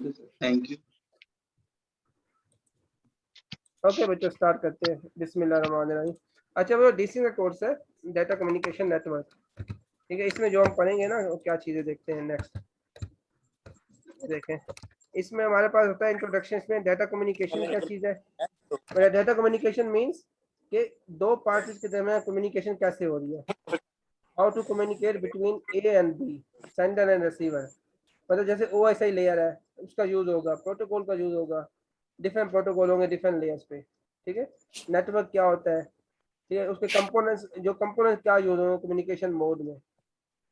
Thank you. Okay बच्चों start करते हैं। बिस्मिल्लाहिर्रहमानिर्रहीम। अच्छा वो डीसी का कोर्स है, डाटा कम्युनिकेशन नेटवर्क। ठीक है, इसमें जो हम पढ़ेंगे ना वो क्या चीज़ें देखते हैं नेक्स्ट। देखें इसमें हमारे पास होता है इंट्रोडक्शन में डाटा कम्युनिकेशन क्या चीज़ है। डाटा कम्युनिकेशन मीन्स कि दो पार्टीज के दरमियान कम्युनिकेशन कैसे हो रही है। How to communicate between A and B, sender and receiver. मतलब जैसे OSI लेयर है उसका यूज़ होगा, प्रोटोकॉल का यूज़ होगा, डिफरेंट प्रोटोकॉल होंगे डिफरेंट लेयर्स पे। ठीक है, नेटवर्क क्या होता है, ठीक है, उसके कंपोनेंट्स, जो कंपोनेंट्स क्या यूज होंगे कम्युनिकेशन मोड में,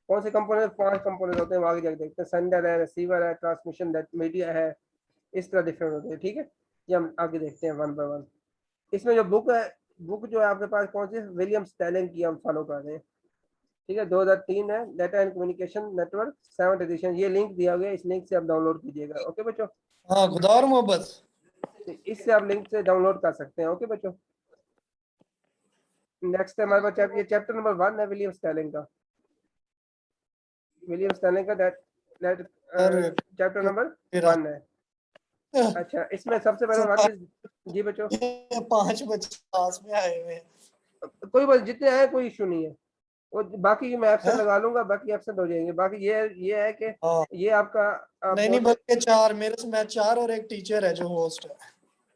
कौन से कंपोनेंट, 5 कंपोनेंट होते हैं, आगे जाके देखते हैं। सेंडर है, रिसीवर है, ट्रांसमिशन मीडिया है, इस तरह डिफरेंट होते हैं। ठीक है, ये हम आगे देखते हैं वन बाय वन। इसमें जो बुक है, बुक जो है आपके पास कौन सी, विलियम स्टेलिंग की हम फॉलो कर रहे हैं। ठीक है, 2003 है, data and communication network 7th edition. ये लिंक दिया गया है, इस लिंक से आप डाउनलोड कीजिएगा। ओके बच्चों, हाँ खुदा और मोहब्बत, इससे आप लिंक से डाउनलोड कर सकते हैं। ओके बच्चों, नेक्स्ट है हमारे पास ये चैप्टर नंबर 1 है विलियम स्टेलिंग का। विलियम स्टेलिंग का चैप्टर नंबर 1 है। अच्छा, इसमें सबसे पहले व्हाट इज, जी बच्चों 5 बच्चे क्लास में आए हुए हैं। कोई बस जितने आए कोई इशू नहीं है, वो बाकी मैं एब्सेंट लगा लूंगा, बाकी एब्सेंट हो जाएंगे। बाकी ये है कि हाँ ये आपका नहीं बल्कि 4 मेरे से, मैं 4 और एक टीचर है जो होस्ट है।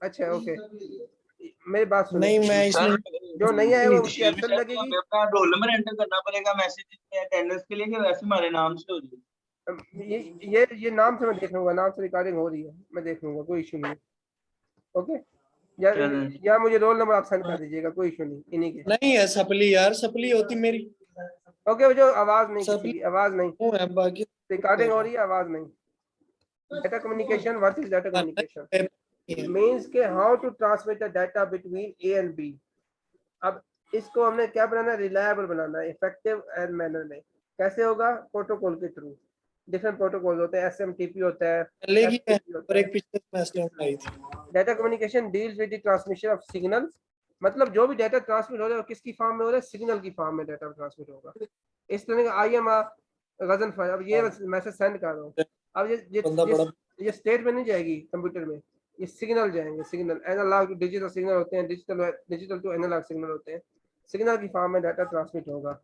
अच्छा ओके, मेरी बात सुनो, नहीं मैं इसमें जो नहीं आए वो उसकी एब्सेंट लगेगी। अपना रोल नंबर एंटर करना पड़ेगा मैसेज में अटेंडेंस के लिए, कि वैसे हमारे नाम से हो जाए। ये नाम से मैं देख लूंगा, नाम से रिकॉर्डिंग हो रही है, मैं देख लूंगा, कोई इशू नहीं। ओके, या मुझे रोल नंबर आप सेंड कर दीजिएगा, कोई इशू नहीं इन्हीं के। नहीं है सप्ली यार, सप्ली होती मेरी। ओके जो आवाज नहीं, किसी सप्ली की आवाज नहीं, है बाकी रिकॉर्डिंग हो रही है, आवाज नहीं। Data communication, what is data communication means के how to transmit the data between A and B. अब इसको हमने क्या बनाना है, रिलायबल बनाना है, इफेक्टिव एंड मैनर में। कैसे होगा, प्रोटोकॉल के थ्रू। डिफरेंट प्रोटोकॉल होते हैं, SMTP होता है, चलेगी है, FTP होता और है। एक पिछले सेमेस्टर में आई थी। Data communication deals with the transmission of signals. मतलब जो भी डाटा ट्रांसमिट हो रहा है वो किसकी फॉर्म में हो रहा है, सिग्नल की फॉर्म में डाटा ट्रांसमिट होगा। इस तरह का IMR गजन फाइल, अब ये मैसेज सेंड कर रहा हूँ, अब ये स्टेट में नहीं जाएगी कंप्यूटर में, ये सिग्नल जाएंगे। Signal analog to digital signal होते हैं, डिजिटल टू एनालॉग सिग्नल होते हैं। सिग्नल की फॉर्म में डाटा ट्रांसमिट होगा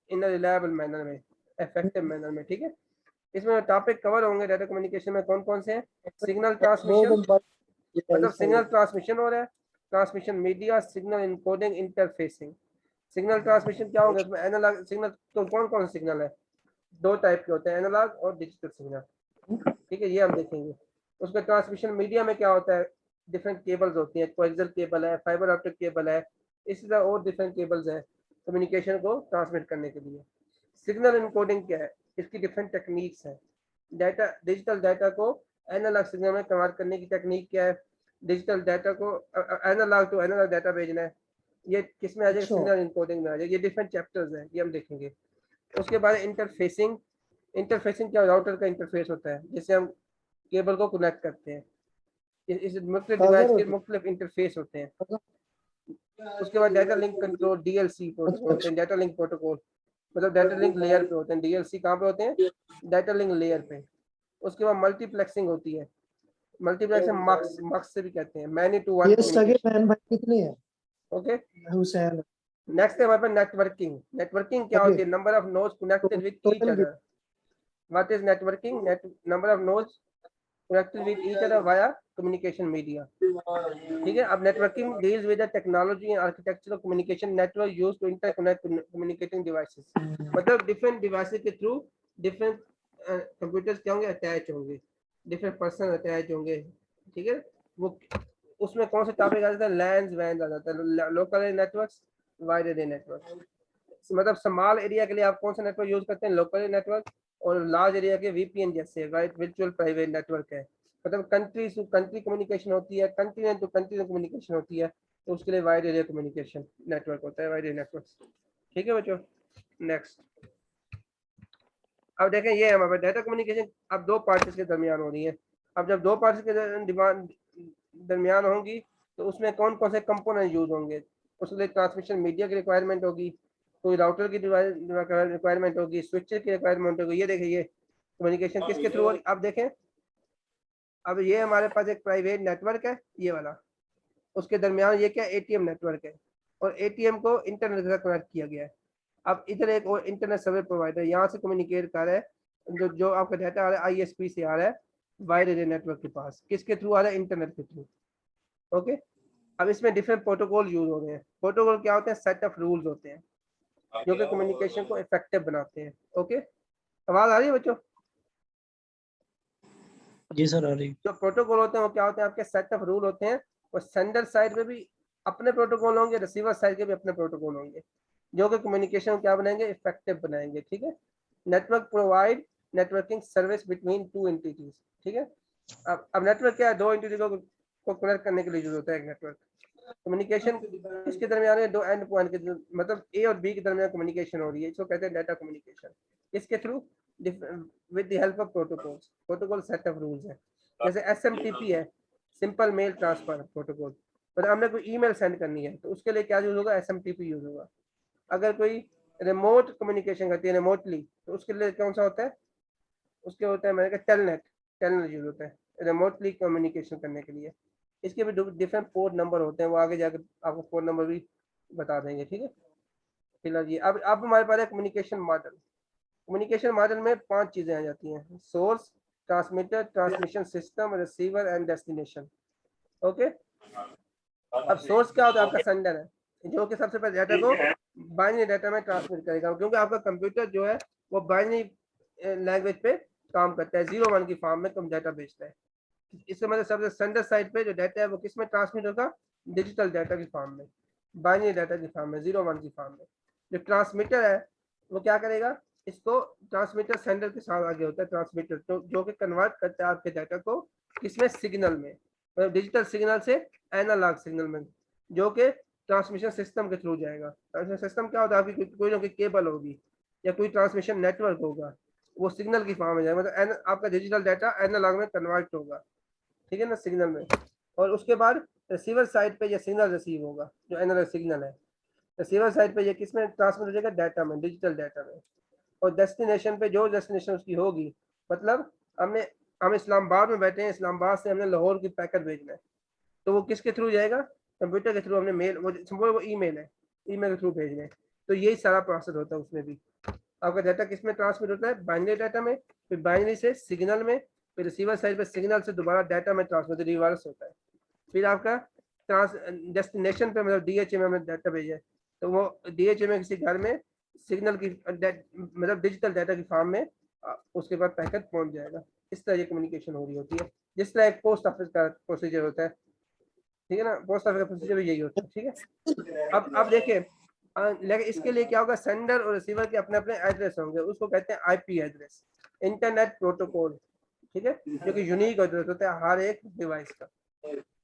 इन रिलायबल मैनर में, इफेक्टिव मैनर में। ठीक है, इसमें टॉपिक कवर होंगे डाटा कम्युनिकेशन में कौन कौन से हैं। सिग्नल ट्रांसमिशन, मतलब सिग्नल ट्रांसमिशन हो रहा है, transmission media, signal encoding, interfacing. Signal transmission क्या होगा, इसमें एनालॉग सिग्नल, तो कौन कौन से सिग्नल है, 2 टाइप के होते हैं, एनालॉग और डिजिटल सिग्नल। ठीक है, ये हम देखेंगे। उसका ट्रांसमिशन मीडिया में क्या होता है, डिफरेंट केबल्स होती हैं, कोएक्सियल केबल है, फाइबर ऑप्टिक केबल है, इसी तरह और डिफरेंट केबल्स हैं कम्युनिकेशन को ट्रांसमिट करने के लिए। सिग्नल इनकोडिंग क्या है, इसकी डिफरेंट टेक्निक्स हैं। डाटा, डिजिटल डाटा को एनालॉग सिग्नल में कन्वर्ट करने की टेक्निक क्या है, डिजिटल डाटा को एनालॉग टू एनालॉग डाटा भेजना है, ये किस में आ जाएगा, सिग्नल इनकोडिंग में आ जाएगा। ये डिफरेंट चैप्टर्स हैं, ये हम देखेंगे। उसके बाद इंटरफेसिंग। इंटरफेसिंग क्या, राउटर का इंटरफेस होता है जिससे हम केबल को कनेक्ट करते हैं। इस मुख्तलिफ डिवाइस के मुख्तलिफ इंटरफेस होते हैं। उसके बाद data link control, DLC protocol होते हैं, डाटा लिंक प्रोटोकॉल, मतलब डाटा लिंक लेयर पे होते हैं। DLC कहाँ पे होते हैं, डाटा लिंक लेयर पे। उसके बाद मल्टीप्लेक्सिंग होती है, मल्टीप्लेक्सिंग मक्स से भी कहते हैं, मैनी टू वन कम्युनिकेशन। कितने हैं ओके, हुसैन? नेक्स्ट है हमारे पास नेटवर्किंग। नेटवर्किंग क्या होती है, number of nodes connected with each other. What is networking, number of nodes connected with each other via communication media. ठीक है, अब networking deals with the technology and architecture of communication network used to interconnect communicating devices. मतलब different devices के through different computers क्या होंगे, attach होंगे, different person attach होंगे। ठीक है, वो उसमें कौन सा टॉपिक आ जाता है, लैंस वैन आ जाता है, local area networks, wide area network. मतलब स्मॉल एरिया के लिए आप कौन सा नेटवर्क यूज करते हैं, लोकल नेटवर्क, और लार्ज एरिया के VPN जैसे वर्चुअल प्राइवेट नेटवर्क है। मतलब कंट्री टू कंट्री कम्युनिकेशन होती है, कंटिनेंट टू कंटिनेंट कम्युनिकेशन होती है, तो उसके लिए वाइड एरिया कम्युनिकेशन नेटवर्क होता है, वाइड एरिया नेटवर्क। ठीक है बच्चों, नेक्स्ट अब देखें, ये हमारे डाटा कम्युनिकेशन अब 2 पार्टीज के दरमियान हो रही है। अब जब 2 पार्टीज के दरमियान होंगी तो उसमें कौन कौन से कंपोनेंट यूज होंगे। उसके लिए ट्रांसमिशन मीडिया की रिक्वायरमेंट होगी, कोई राउटर की रिक्वायरमेंट होगी, स्विचर की रिक्वायरमेंट होगी। ये देखिए, ये कम्युनिकेशन किसके थ्रू हो रही है? अब देखें, अब ये हमारे पास एक प्राइवेट नेटवर्क है ये वाला, उसके दरमियान ये क्या एटीएम नेटवर्क है, और एटीएम को इंटरनेट से कनेक्ट किया गया है। अब इधर एक और इंटरनेट सर्विस प्रोवाइडर यहाँ से कम्युनिकेट कर रहा है, जो आपका डाटा आ रहा है आईएसपी से आ रहा है वाइड एरिया नेटवर्क के पास, किसके थ्रू आ रहा है? इंटरनेट के थ्रू। ओके, अब इसमें डिफरेंट प्रोटोकॉल यूज हो रहे हैं। प्रोटोकॉल क्या होते हैं? सेट ऑफ रूल्स होते हैं जो कि कम्युनिकेशन को इफेक्टिव बनाते हैं। ओके, आवाज आ रही है बच्चों? जी सर आ रही। जो प्रोटोकॉल होते हैं वो क्या होते हैं? आपके सेट ऑफ रूल होते हैं, और सेंडर साइड पे भी अपने प्रोटोकॉल होंगे, रिसीवर साइड के भी अपने प्रोटोकॉल होंगे, जो कि कम्युनिकेशन क्या बनाएंगे? इफेक्टिव बनाएंगे। ठीक है, network provide networking service between two entities. ठीक है, अब नेटवर्क क्या है? दो एंटिटी को कनेक्ट करने के लिए यूज होता है एक नेटवर्क। कम्युनिकेशन इसके दरमियान में दो एंड पॉइंट के, मतलब ए और बी के दरमियान कम्युनिकेशन हो रही है, इसको कहते हैं डाटा कम्युनिकेशन। इसके through with the help of protocols, protocol set of rules है। जैसे एसएमटीपी है, सिंपल मेल ट्रांसफर प्रोटोकॉल, मतलब हमने कोई ईमेल सेंड करनी है तो उसके लिए क्या यूज होगा? एसएमटीपी यूज होगा। अगर कोई रिमोट कम्युनिकेशन करती है रिमोटली, तो उसके लिए कौन सा होता है? उसके होता है मैंने कहा टेलनेट, टेलनेट यूज होता है रिमोटली कम्युनिकेशन करने के लिए। इसके भी डिफरेंट पोर्ट नंबर होते हैं, वो आगे जाकर आपको पोर्ट नंबर भी बता देंगे। ठीक है, फिलहाल ये अब हमारे पास है कम्युनिकेशन मॉडल। कम्युनिकेशन मॉडल में 5 चीजें आ जाती हैं: source, transmitter, transmission system, receiver and destination. Okay, अब सोर्स क्या होता है? आपका सेंडर है, जो कि सबसे पहले डाटा को बाइनरी डाटा में ट्रांसमिट करेगा, क्योंकि आपका कंप्यूटर जो है वो बाइनरी लैंग्वेज पे काम करता है, 0-1 की फॉर्म में कम डाटा भेजता है। इससे मतलब सबसे सेंडर साइड पे जो डाटा है वो किस में ट्रांसमिट होगा? डिजिटल डाटा की फॉर्म में, बाइनरी डाटा की फॉर्म में, 0-1 की फॉर्म में। जो ट्रांसमीटर है वो क्या करेगा? इसको ट्रांसमीटर सेंडर के साथ आगे होता है ट्रांसमीटर, तो जो कि कन्वर्ट करता है आपके डाटा को किसमें? सिग्नल में, मतलब डिजिटल सिग्नल से एनालॉग सिग्नल में, जो कि ट्रांसमिशन सिस्टम के थ्रू जाएगा। ट्रांसमिशन सिस्टम क्या होता है? आपकी कोई ना कोई केबल होगी या कोई ट्रांसमिशन नेटवर्क होगा, वो सिग्नल की फॉर्म में जाएगा, मतलब आपका डिजिटल डाटा एनालॉग में कन्वर्ट होगा, ठीक है ना, सिग्नल में। और उसके बाद रिसीवर साइड पे ये सिग्नल रिसीव होगा, जो एनालॉग सिग्नल है। रिसीवर साइड पे ये किस में ट्रांसमिट हो जाएगा? डाटा में, डिजिटल डाटा में। और डेस्टिनेशन पे जो डेस्टिनेशन उसकी होगी, मतलब हम इस्लामाबाद में बैठे हैं, इस्लामाबाद से हमने लाहौर की पैकेट भेजना है, तो वो किसके थ्रू जाएगा? कंप्यूटर के थ्रू। हमने मेल, वो ईमेल है, ईमेल के थ्रू भेजना है, तो यही सारा प्रोसेस होता है उसमें भी। आपका डाटा किस में ट्रांसमिट होता है? बाइनरी डाटा में, फिर बाइनरी से सिग्नल में, फिर रिसीवर साइड पे सिग्नल से दोबारा डाटा में ट्रांसमिट रिवर्स होता है। फिर आपका डेस्टिनेशन पे, मतलब डीएचए में हमने डाटा भेजा है, तो वो डीएचए में किसी घर में सिग्नल की मतलब डिजिटल डाटा की फॉर्म में उसके बाद पैकेट पहुंच जाएगा। इस तरह ये कम्युनिकेशन हो रही होती है, जिस तरह एक पोस्ट ऑफिस का प्रोसीजर होता है, ठीक है ना, पोस्ट ऑफिस का प्रोसीजर भी यही होता है। ठीक है, अब देखिए, लेकिन इसके लिए क्या होगा? सेंडर और रिसीवर के अपने अपने एड्रेस होंगे, उसको कहते हैं आईपी एड्रेस, इंटरनेट प्रोटोकॉल। ठीक है, जो कि यूनिक एड्रेस होता है हर एक डिवाइस का।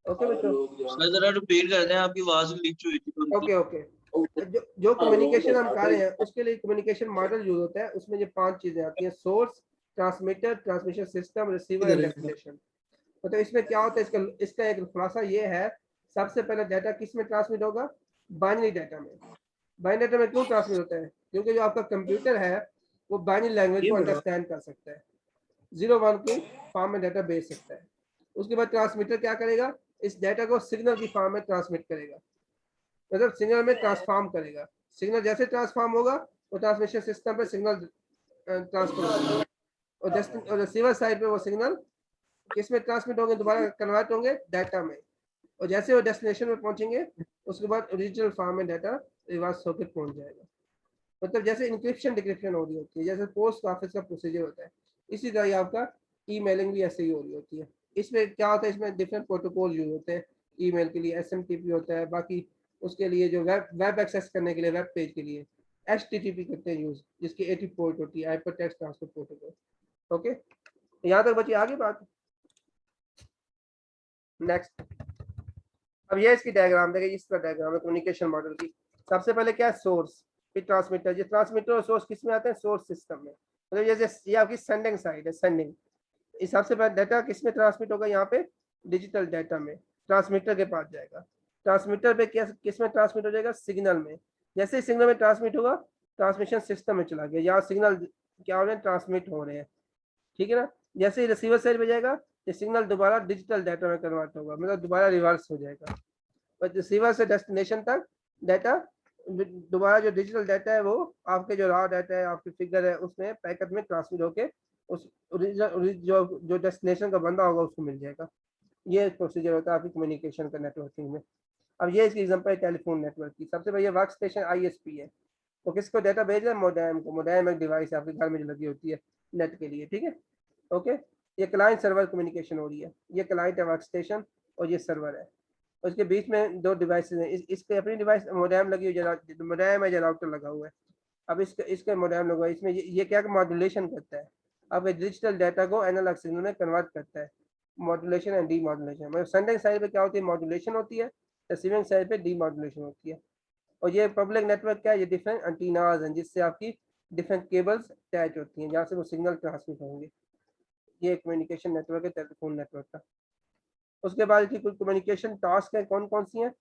ओके बच्चों, सर जरा रिपीट कर दें, आपकी आवाज ग्लिच हुई थी। ओके ओके, जो कम्युनिकेशन हम कर रहे हैं उसके लिए कम्युनिकेशन मॉडल यूज होता है, उसमें ये 5 चीजें आती हैं: source, transmitter, transmission system, receiver and destination. तो इसमें क्या होता है? इसका एक खुलासा ये है, सबसे पहले डाटा किस में ट्रांसमिट होगा? बाइनरी डाटा में। बाइनरी डाटा में क्यों ट्रांसमिट होता है? क्योंकि जो आपका कंप्यूटर है वो बाइनरी लैंग्वेज को अंडरस्टैंड कर सकता है, 0-1 की फॉर्म में डाटा भेज सकता है। उसके बाद ट्रांसमीटर क्या करेगा? इस डाटा को सिग्नल की फॉर्म में ट्रांसमिट करेगा, मतलब सिग्नल में ट्रांसफॉर्म करेगा। सिग्नल जैसे ट्रांसफॉर्म होगा वो ट्रांसमिशन सिस्टम पे सिग्नल ट्रांसफर होगा, और रिसीवर साइड पे वो सिग्नल किस में ट्रांसमिट होंगे? दोबारा कन्वर्ट होंगे डाटा में, और जैसे वो डेस्टिनेशन में पहुंचेंगे उसके बाद ओरिजिनल फॉर्म में डाटा रिवर्स होकर पहुंच जाएगा। मतलब जैसे इंक्रिप्शन डिक्रिप्शन हो रही होती है, जैसे पोस्ट ऑफिस का प्रोसीजर होता है, इसी तरह आपका ईमेलिंग भी ऐसे ही हो रही होती है। इसमें क्या होता है? इसमें डिफरेंट प्रोटोकॉल यूज होते हैं। ईमेल के लिए एसएमटीपी होता है, बाकी उसके लिए जो वेब एक्सेस करने के लिए, वेब पेज के लिए एचटीटीपी करते हैं यूज, जिसकी 80 पोर्ट होती है, hyper text transfer protocol. Okay, यहाँ तक बची, आगे बात। नेक्स्ट, अब ये इसकी डायग्राम देखिए, इस तरह डायग्राम है कम्युनिकेशन मॉडल की। सबसे पहले क्या है? सोर्स, फिर ट्रांसमीटर। ये ट्रांसमीटर और सोर्स किस में आते हैं? सोर्स सिस्टम में। मतलब जैसे ये आपकी सेंडिंग साइड है, सेंडिंग, इस सबसे पहले डाटा किस में ट्रांसमिट होगा? यहाँ पे डिजिटल डाटा में, ट्रांसमीटर के पास जाएगा। ट्रांसमीटर पे किस में ट्रांसमिट हो जाएगा? सिग्नल में। जैसे ही सिग्नल में ट्रांसमिट होगा ट्रांसमिशन सिस्टम में चला गया, यहाँ सिग्नल क्या हो रहे हैं? ट्रांसमिट हो रहे हैं। ठीक है ना। जैसे ही रिसीवर साइड पे जाएगा ये सिग्नल दोबारा डिजिटल डाटा में कन्वर्ट होगा, मतलब दोबारा रिवर्स हो जाएगा। और रिसीवर से डेस्टिनेशन तक डाटा दोबारा जो डिजिटल डाटा है वो आपके जो रॉ डाटा है, आपकी फिगर है, उसमें पैकेट में ट्रांसमिट होके उस जो डेस्टिनेशन का बंदा होगा उसको मिल जाएगा। ये प्रोसीजर होता है आपकी कम्युनिकेशन का नेटवर्किंग में। अब ये इसकी एग्जांपल है टेलीफोन नेटवर्क की। सबसे पहले वर्क स्टेशन आईएसपी है, तो किसको डाटा भेज रहा है? मोडेम को। मोडेम एक डिवाइस है आपके घर में जो लगी होती है नेट के लिए, ठीक है। ओके, ये क्लाइंट सर्वर कम्युनिकेशन हो रही है। ये क्लाइंट है वर्क स्टेशन और ये सर्वर है। उसके बीच में दो डिवाइसेस हैं। इस पे अपनी डिवाइस मोडेम लगी हुई है, मोडेम है, राउटर लगा हुआ है। अब इसके मोडेम लगा हुआ है, इसमें ये क्या मॉड्यूलेशन करता है, आपके डिजिटल डाटा को एनालॉग सिग्नल में कन्वर्ट करता है। मॉड्यूलेशन एंड डी मॉड्यूलेशन, मतलब सेंडिंग साइड पे क्या होती है? मॉड्यूलेशन होती है, रिसीविंग साइड पे डी मॉड्यूलेशन होती है। और ये पब्लिक नेटवर्क क्या है? ये डिफरेंट एंटीनाज हैं जिससे आपकी डिफरेंट केबल्स अटैच होती हैं, जहाँ से वो सिग्नल ट्रांसमिट होंगे। ये कम्युनिकेशन नेटवर्क है टेलीफोन नेटवर्क का। उसके बाद की कुछ कम्युनिकेशन टास्क है, कौन कौन सी हैं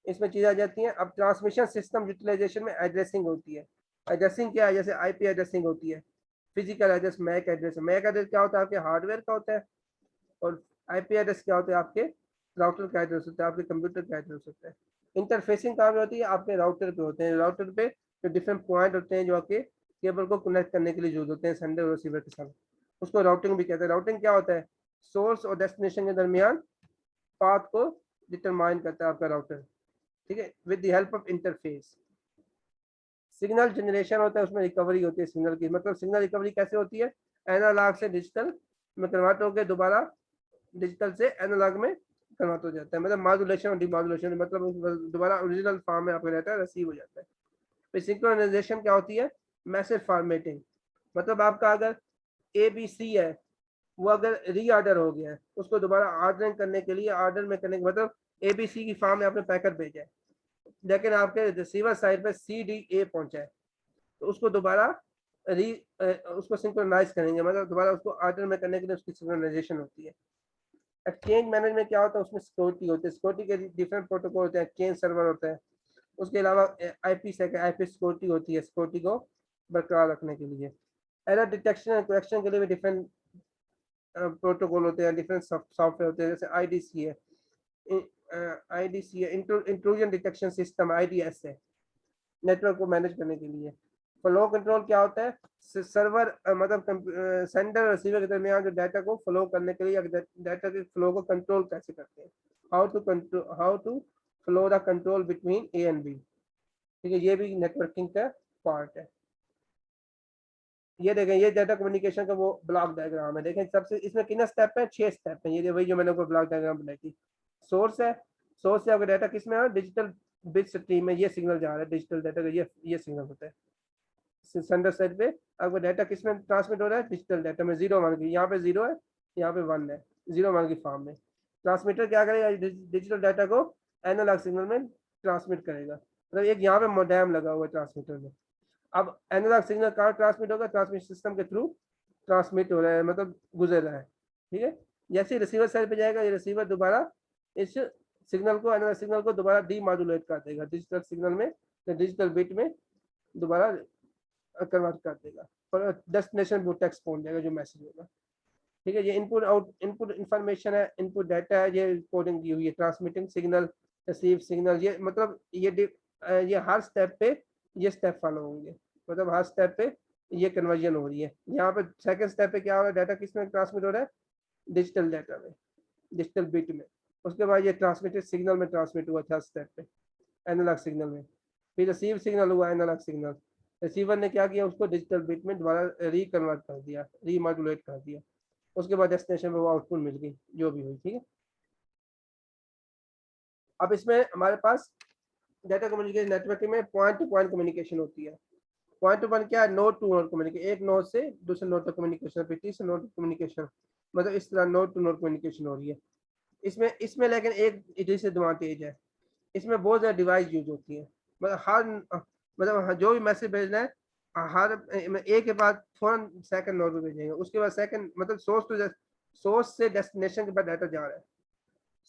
इसमें चीज़ें आ जाती हैं। अब ट्रांसमिशन सिस्टम यूटिलाइजेशन में एड्रेसिंग होती है। एड्रेसिंग क्या है? जैसे आईपी एड्रेसिंग होती है, physical address, MAC address. MAC address क्या होता है? आपके हार्डवेयर का होता है। और आईपी एड्रेस क्या होता है? आपके राउटर का एड्रेस होता है, आपके कंप्यूटर का एड्रेस होता है। इंटरफेसिंग कहाँ पे होती है? आपके राउटर पे होते हैं। राउटर पे जो डिफरेंट पॉइंट होते हैं जो आपके केबल को कनेक्ट करने के लिए यूज होते हैं सेंडर और रिसीवर के साथ, उसको राउटिंग भी कहते हैं। राउटिंग क्या होता है? सोर्स और डेस्टिनेशन के दरमियान पाथ को डिटरमाइन करता है आपका राउटर, ठीक है, with the help of interface. Signal generation होता है, उसमें रिकवरी होती है सिग्नल की। मतलब सिग्नल रिकवरी कैसे होती है? एनालॉग से डिजिटल में कन्वर्ट होकर दोबारा डिजिटल से एनालॉग में कन्वर्ट हो जाता है। मतलब मॉड्यूलेशन और डिमॉड्यूलेशन, मतलब दोबारा ओरिजिनल फॉर्म में आपका रहता है, रिसीव हो जाता है। फिर सिंक्रोनाइजेशन क्या होती है? Message formatting. मतलब आपका अगर ABC है, वो अगर रीऑर्डर हो गया है, उसको दोबारा ऑर्डरिंग करने के लिए, ऑर्डर में करने के मतलब ABC की फॉर्म में आपने पैकेट भेजा है, लेकिन आपके रिसीवर साइड पे CDA पहुंचा है, तो उसको दोबारा उसको सिंक्रोनाइज करेंगे, मतलब दोबारा उसको ऑर्डर में करने के लिए उसकी सिंक्रोनाइजेशन होती है। एक्सचेंज मैनेजमेंट क्या होता है? उसमें सिक्योरिटी होती है। सिक्योरिटी के डिफरेंट प्रोटोकॉल होते हैं, एक्सचेंज सर्वर होता है। उसके अलावा IP सिक्योरिटी होती है, सिक्योरिटी को बरकरार रखने के लिए। एरर डिटेक्शन एंड करेक्शन के लिए भी डिफरेंट प्रोटोकॉल होते हैं, डिफरेंट सॉफ्टवेयर होते हैं। जैसे IDC है, इंट्रूजन डिटेक्शन सिस्टम, IDS है, नेटवर्क को मैनेज करने के लिए। फ्लो कंट्रोल क्या होता है? सर्वर मतलब सेंडर और रिसीवर के दरमियान जो डाटा को फ्लो करने के लिए, डाटा के फ्लो को कंट्रोल कैसे करते हैं, how to flow the control between A and B, ठीक है। ये भी नेटवर्किंग का पार्ट है। ये देखें, ये डाटा कम्युनिकेशन का वो ब्लॉक डायग्राम है। देखें सबसे इसमें कितने स्टेप है? 6 स्टेप है। ये वही जो मैंने ब्लॉक डायग्राम बनाई थी। सोर्स है, सोर्स से आपका डाटा किस में है? डिजिटल बिट स्ट्रीम में ये सिग्नल जा रहा है, डिजिटल डाटा का ये सिग्नल होता है। सेंडर साइड पे आपका डाटा किस में ट्रांसमिट हो रहा है? डिजिटल डाटा में 0 1 की, यहाँ पे 0 है, यहाँ पे 1 है, 0 1 की फॉर्म में। ट्रांसमीटर क्या करेगा? डिजिटल डाटा को एनालॉग सिग्नल में ट्रांसमिट करेगा। मतलब एक यहाँ पे मोडेम लगा हुआ है ट्रांसमीटर में। अब एनालॉग सिग्नल कहाँ ट्रांसमिट होगा? ट्रांसमिशन सिस्टम के थ्रू ट्रांसमिट हो रहा है, मतलब गुजर रहा है, ठीक है। जैसे रिसीवर साइड पे जाएगा, ये रिसीवर दोबारा इस सिग्नल को, एनालॉग सिग्नल को दोबारा डीमॉड्यूलेट कर देगा, डिजिटल सिग्नल में, डिजिटल बिट में दोबारा कन्वर्ट कर देगा और डेस्टिनेशन वो टेक्स्ट पहुंच जाएगा जो मैसेज होगा, ठीक है। ये इनपुट इंफॉर्मेशन है, इनपुट डाटा है, ये कोडिंग की हुई है। ट्रांसमिटिंग सिग्नल, रिसीव सिग्नल, ये मतलब ये हर स्टेप पे ये स्टेप फॉलो होंगे, मतलब हर स्टेप पे ये कन्वर्जन हो रही है। यहाँ पे सेकंड स्टेप पे क्या हो रहा है? डाटा किस में ट्रांसमिट हो रहा है? डिजिटल डाटा में, डिजिटल बिट में। उसके बाद ये ट्रांसमिटेड सिग्नल में ट्रांसमिट हुआ थर्ड स्टेप पे, एनालॉग सिग्नल में। फिर रिसीव सिग्नल हुआ, एनालॉग सिग्नल, रिसीवर ने क्या किया? उसको डिजिटल बिट में दोबारा रीकन्वर्ट कर दिया, रीमॉड्यूलेट कर दिया। उसके बाद डेस्टिनेशन में वो आउटपुट मिल गई जो भी हुई, ठीक है। अब इसमें हमारे पास डाटा कम्युनिकेशन नेटवर्किंग में पॉइंट टू पॉइंट कम्युनिकेशन होती है। पॉइंट टू पॉइंट क्या है? नोड टू नोड कम्युनिकेशन, एक नोड से दूसरे नोड तक कम्युनिकेशन, फिर तीसरे नोड कम्युनिकेशन, मतलब इस तरह नोड टू नोड कम्युनिकेशन हो रही है। इसमें लेकिन एक डिसएडवांटेज है, इसमें बहुत ज़्यादा डिवाइस यूज होती है। मतलब जो भी मैसेज भेजना है हर एक के बाद फौरन सेकंड नोड पे भेजेंगे, उसके बाद सेकंड, मतलब सोर्स से डेस्टिनेशन के बाद डाटा जा रहा है।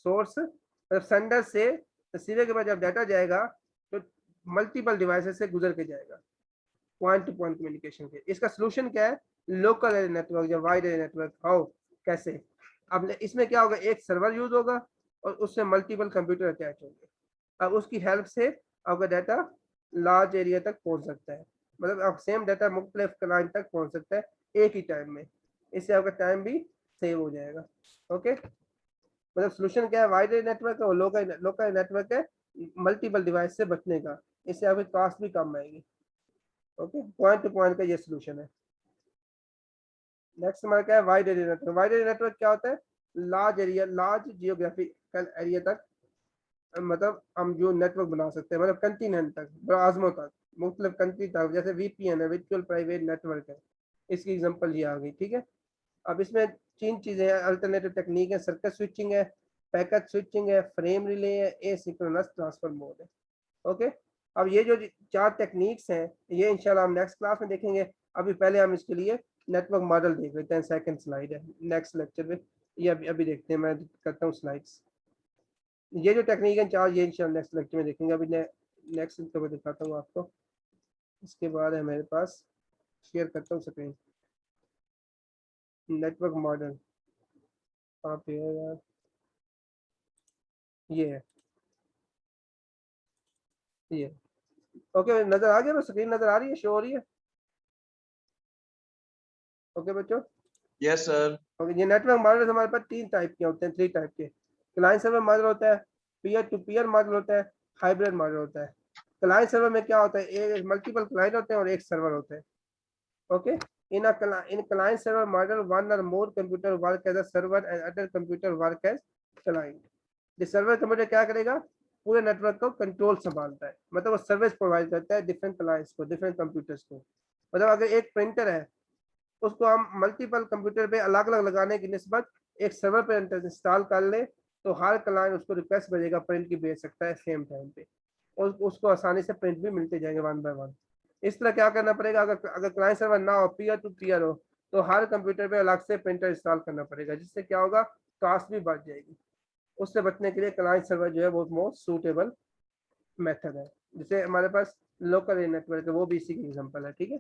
सोर्स मतलब सेंडर से रिसीवर के बाद जब डाटा जाएगा तो मल्टीपल डिवाइसेस से गुजर के जाएगा, पॉइंट टू पॉइंट कम्युनिकेशन के। इसका सोल्यूशन क्या है? लोकल एरिया नेटवर्क या वाइड एरिया नेटवर्क, हाउ, कैसे? अब इसमें क्या होगा, एक सर्वर यूज होगा और उससे मल्टीपल कंप्यूटर अटैच होंगे। अब उसकी हेल्प से आपका डाटा लार्ज एरिया तक पहुंच सकता है, मतलब आप सेम डाटा मुख्तलिफ क्लाइंट तक पहुंच सकता है एक ही टाइम में, इससे आपका टाइम भी सेव हो जाएगा। ओके, मतलब सोल्यूशन क्या है, वाइड एरिया नेटवर्क और लोकल नेटवर्क है मल्टीपल डिवाइस से बचने का, इससे आपकी कॉस्ट भी कम आएगी। ओके, पॉइंट टू पॉइंट का ये सोल्यूशन है। नेक्स्ट हमारा क्या है, wide area network. Wide area network क्या होता है, large area, large geographical area तक, मतलब हम जो नेटवर्क बना सकते हैं, मतलब कंटिनेंट तक, ब्राज़मो तक, मुख्तलिफ कंट्री तक, जैसे वीपीएन है, वर्चुअल प्राइवेट नेटवर्क है, इसकी एग्जांपल ये आ गई। ठीक है, अब इसमें 3 चीजें हैं, अल्टरनेटिव टेक्निक है, सर्किट स्विचिंग है, पैकेट स्विचिंग है, फ्रेम रिले है, एसिंक्रोनस ट्रांसफर मोड है। ओके, अब ये जो 4 टेक्निक्स हैं ये इंशाल्लाह हम नेक्स्ट क्लास में देखेंगे। अभी पहले हम इसके लिए नेटवर्क मॉडल देख लेते हैं, सेकंड स्लाइड है नेक्स्ट लेक्चर में, ये अभी देखते हैं, मैं करता हूँ स्लाइड्स। ये जो टेक्निक है 4, ये इंशाल्लाह नेक्स्ट लेक्चर में देखेंगे। अभी नेक्स्ट तो मैं दिखाता हूँ आपको, इसके बाद है मेरे पास, शेयर करता हूँ स्क्रीन, नेटवर्क मॉडल आप यार, ये है, ये ओके, नजर आ गया, तो स्क्रीन नजर आ रही है, शो हो रही है? ओके बच्चों, यस सर। ओके, ये नेटवर्क मॉडल हमारे पास 3 टाइप के होते हैं, 3 टाइप के। क्लाइंट सर्वर मॉडल होता है, पीयर टू पीयर मॉडल होता है, हाइब्रिड मॉडल होता है। क्लाइंट सर्वर में क्या होता है, एक मल्टीपल क्लाइंट होते हैं और एक सर्वर होता है। Okay, in client server model, one or more computer work as a server and other computer work as client। ये सर्वर कंप्यूटर क्या करेगा, पूरे नेटवर्क को कंट्रोल संभालता है, मतलब वो सर्विस प्रोवाइड करता है डिफरेंट क्लाइंट्स को, डिफरेंट कंप्यूटर्स को। मतलब अगर एक प्रिंटर है, उसको हम मल्टीपल कंप्यूटर पे अलग अलग लगाने की निस्बत एक सर्वर पे इंस्टॉल कर ले, तो हर क्लाइंट उसको रिक्वेस्ट भेजेगा, प्रिंट की भेज सकता है सेम टाइम पे, और उसको आसानी से प्रिंट भी मिलते जाएंगे वन बाय वन। इस तरह क्या करना पड़ेगा, अगर क्लाइंट सर्वर ना हो, पीयर टू पीयर हो, तो हर कंप्यूटर पे अलग से प्रिंटर इंस्टॉल करना पड़ेगा, जिससे क्या होगा, कॉस्ट भी बढ़ जाएगी। उससे बचने के लिए क्लाइंट सर्वर जो है वो मोस्ट सूटेबल मेथड है। जैसे हमारे पास लोकल नेटवर्क है, वो भी इसी की एग्जांपल है। ठीक है,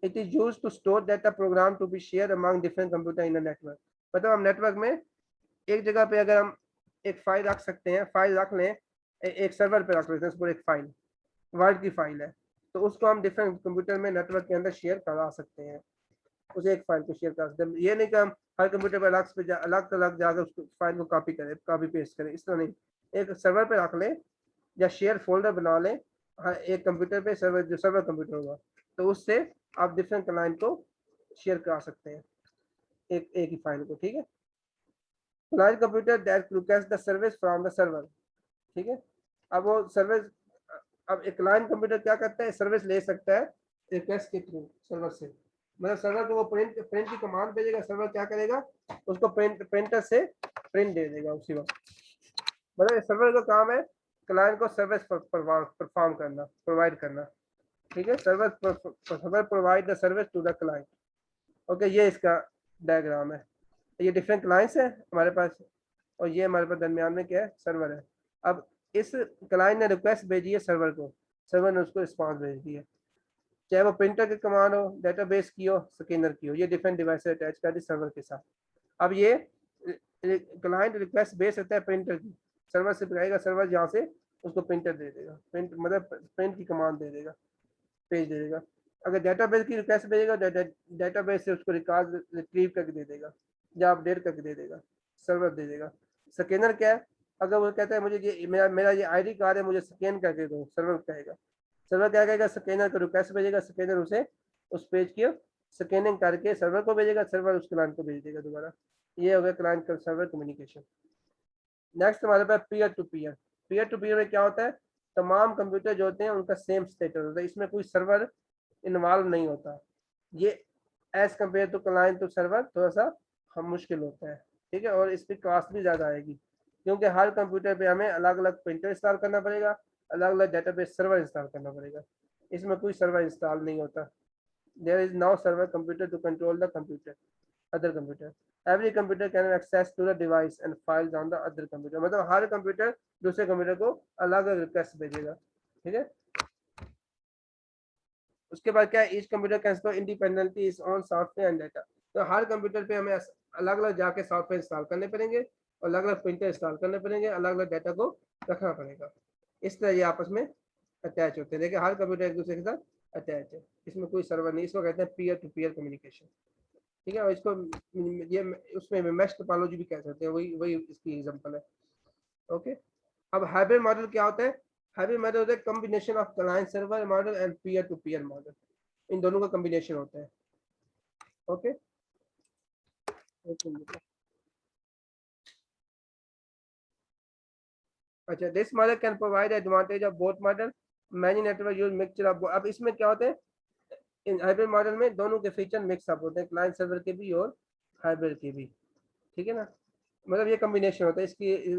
it is used to store data program to be share among different computer in a network. मतलब हम नेटवर्क में एक जगह पे अगर हम एक फाइल रख सकते हैं, फाइल रख लें, एक सर्वर पे रख लेते हैं, उसको एक फाइल वर्ड की फाइल है, तो उसको हम डिफरेंट कंप्यूटर में नेटवर्क के अंदर शेयर करा सकते हैं, उसे एक फाइल को शेयर कर सकते हैं। ये नहीं कि हम हर कंप्यूटर पर अलग अलग जाकर उस फाइल को कॉपी करें, कॉपी पेस्ट करें, इस तरह नहीं, एक सर्वर पे रख लें या शेयर फोल्डर बना लें, हर एक कंप्यूटर पे सर्वर, जो सर्वर कंप्यूटर होगा, तो उससे आप डिफरेंट क्लाइंट को शेयर करा सकते हैं एक ही फाइल को। ठीक है, client computer that request the service from the server. ठीक है, अब वो सर्विस, अब एक क्लाइंट कंप्यूटर क्या करता है, सर्विस ले सकता है रिक्वेस्ट के थ्रू सर्वर से, मतलब सर्वर को वो प्रिंट की कमांड भेजेगा, सर्वर क्या करेगा, उसको प्रिंटर से प्रिंट दे देगा उसी वक्त। मतलब सर्वर का काम है क्लाइंट को सर्विस परफॉर्म करना, प्रोवाइड करना। ठीक है, server provide the service to the client. Okay, ये इसका डायग्राम है, ये डिफरेंट क्लाइंट्स है हमारे पास, और ये हमारे पास दरमियान में क्या है, सर्वर है। अब इस क्लाइंट ने रिक्वेस्ट भेजी है सर्वर को, सर्वर ने उसको रिस्पॉन्स भेज दिया, चाहे वो प्रिंटर की कमांड हो, डेटाबेस की हो, स्कैनर की हो, ये डिफरेंट डिवाइस अटैच कर दी सर्वर के साथ। अब ये क्लाइंट रिक्वेस्ट भेज सकता है प्रिंटर की, सर्वर से भेजेगा, सर्वर जहाँ से उसको प्रिंटर दे देगा, प्रिंट मतलब प्रिंट की कमांड दे देगा, पेज दे देगा। अगर डेटाबेस की रिक्वेस्ट भेजेगा, डेटाबेस से उसको रिकॉर्ड रिट्रीव करके दे देगा या अपडेट करके दे देगा, सर्वर दे देगा। स्कैनर क्या है, अगर वो कहता है मुझे ये मेरा ये आईडी कार्ड है, मुझे स्कैन करके दो, सर्वर कहेगा, सर्वर क्या कहेगा, स्कैनर को रिक्वेस्ट भेजेगा, स्कैनर उसे उस पेज की स्कैनिंग करके सर्वर को भेजेगा, सर्वर उस क्लाइंट को भेज देगा दोबारा। ये हो गया क्लाइंट का सर्वर कम्युनिकेशन। नेक्स्ट हमारे पास peer to peer. Peer to peer में क्या होता है, तमाम कंप्यूटर जो होते हैं उनका सेम स्टेटस होता है, इसमें कोई सर्वर इन्वॉल्व नहीं होता। ये as compare to client to server थोड़ा सा हम मुश्किल होता है। ठीक है, और इस पर कॉस्ट भी ज़्यादा आएगी, क्योंकि हर कंप्यूटर पे हमें अलग अलग प्रिंटर इंस्टॉल करना पड़ेगा, अलग अलग डेटाबेस सर्वर इंस्टॉल करना पड़ेगा। इसमें कोई सर्वर इंस्टॉल नहीं होता। There is no server computer to control the computer other computer. Every computer can access to the device and files on the other computer. मतलब हर कंप्यूटर दूसरे कंप्यूटर को अलग अलग रिक्वेस्ट भेजेगा। ठीक है, उसके बाद क्या है, each computer can store independently its own software and data. तो हर कंप्यूटर पे हमें अलग अलग जाके सॉफ्टवेयर इंस्टॉल करने पड़ेंगे और अलग अलग प्रिंटर इंस्टॉल करने पड़ेंगे, अलग अलग डाटा को रखना पड़ेगा। इस तरह ये आपस में अटैच होते हैं। देखिए हर कंप्यूटर एक दूसरे के साथ अटैच है, इसमें कोई सर्वर नहीं, इसको कहते हैं पीयर टू पीयर कम्युनिकेशन, ठीक है। और इसको ये उसमें मैश टोपोलॉजी भी कह सकते हैं, वही वही इसकी एग्जांपल है। ओके, अब हाइब्रिड मॉडल क्या होता है? हाइब्रिड मॉडल होता है combination of client server model and peer to peer model, इन दोनों का कॉम्बिनेशन होता है। ओके, अच्छा, this model can provide advantage of both model, many network use mixture of. अब इसमें क्या होता है, इन हाइब्रिड मॉडल में दोनों के फीचर मिक्स अप होते हैं, क्लाइंट सर्वर के भी और हाइब्रिड के भी, ठीक है ना। मतलब ये कॉम्बिनेशन होता है, इसकी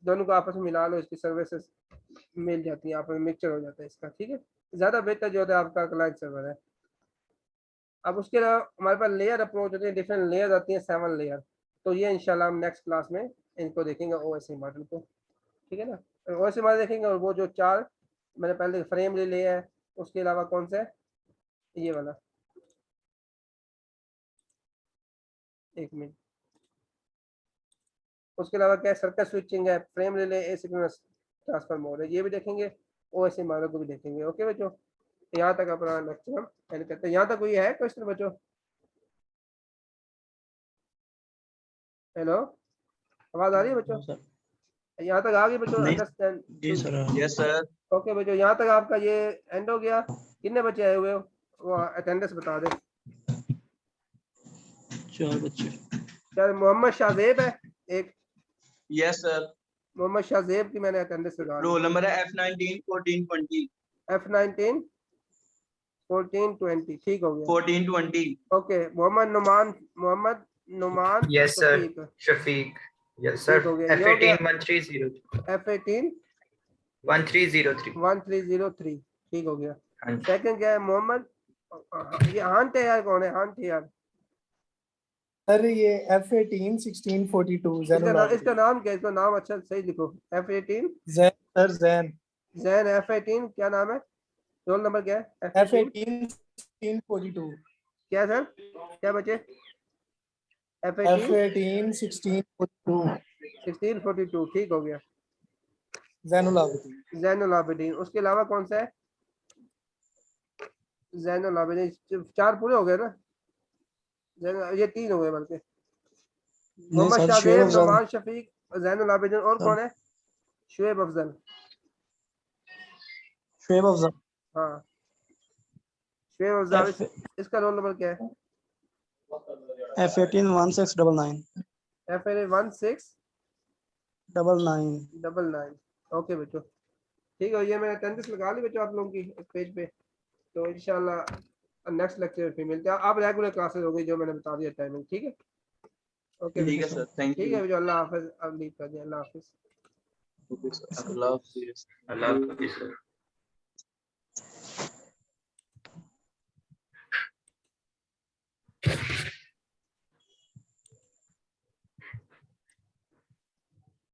दोनों को आपस में मिला लो, इसकी सर्विसेज मिल जाती है, आपस में मिक्सचर हो जाता है इसका, ठीक है। ज़्यादा बेहतर जो होता है आपका क्लाइंट सर्वर है। अब उसके अलावा हमारे पास लेयर अप्रोच होते हैं, डिफरेंट लेयर आती हैं, 7 लेयर। तो ये इंशाल्लाह हम नेक्स्ट क्लास में इनको देखेंगे, ओएसआई मॉडल को, ठीक है ना। ओएसआई मॉडल देखेंगे, और वो जो 4 मैंने पहले फ्रेम रिले है, उसके अलावा कौन सा है, ये वाला, एक मिनट, उसके अलावा क्या है, सर्किट स्विचिंग है, frame relay, asynchronous transfer mode है, ये भी देखेंगे, ओएसआई मॉडल को भी देखेंगे। ओके बच्चों, यहाँ तक अपना लेक्चर हम एंड करते हैं। यहाँ तक कोई है क्वेश्चन बच्चों? हेलो, आवाज आ रही है बच्चों? यहाँ तक आ गई बच्चों? अंडरस्टैंड? जी सर। Yes sir. ओके बच्चों, यहाँ तक आपका ये एंड हो गया। कितने बच्चे आए हुए हो, वो अटेंडेंस बता दे। 4 बच्चे। शायद मोहम्मद शाहजेब है एक, यस सर। मोहम्मद शाहजेब की मैंने अटेंडेंस लगा दी। रोल नंबर है F19 14 20 F19 14 20, ठीक हो गया। 14 20। Okay, Mohammad Numan Yes, sir. Shafiq, Shafiq. Yes, sir. ठीक हो गया। ये हो गया F18 1303. F18 1303. 1303, ठीक हो गया। हाँ जी। सेकंड क्या है, मोहम्मद, ये हांट है यार, कौन है हांट यार? अरे ये F18 1642 इसका नाम क्या है, इसका नाम अच्छा सही लिखो। F18 Jain sir, Jain Jain. F18 क्या नाम है, रोल नंबर क्या है? F18 1642 क्या सर, क्या बचे? F18 F18 1642 1642, ठीक हो गया। जैनुल आबिदीन। जैनुल आबिदीन, उसके अलावा कौन सा है? जैनुल आबिदीन, 4 पूरे हो गए ना, ये 3 हो गए बल्कि। मोहम्मद शाहजेब, नुमान शफीक, जैनुल आबिदीन, और कौन है? शुएब अफजल। शुएब अफजल, हाँ, शुएब अफजल। इसका रोल नंबर क्या है? F18 1699 F18 1699। ओके बच्चों, ठीक है। ये मैंने अटेंडेंस लगा ली बच्चों आप लोगों की इस पेज पे। तो इंशाल्लाह नेक्स्ट लेक्चर पे मिलते हैं। आप रेगुलर क्लासेस हो गई जो मैंने बता दिया टाइमिंग, ठीक है। ओके ठीक है सर, थैंक ठीक यू। है बच्चों, अल्लाह हाफिज। अब लीव कर दिया, अल्लाह हाफिज। ओके सर, अल्लाह हाफिज़। Allah Hafiz, sir.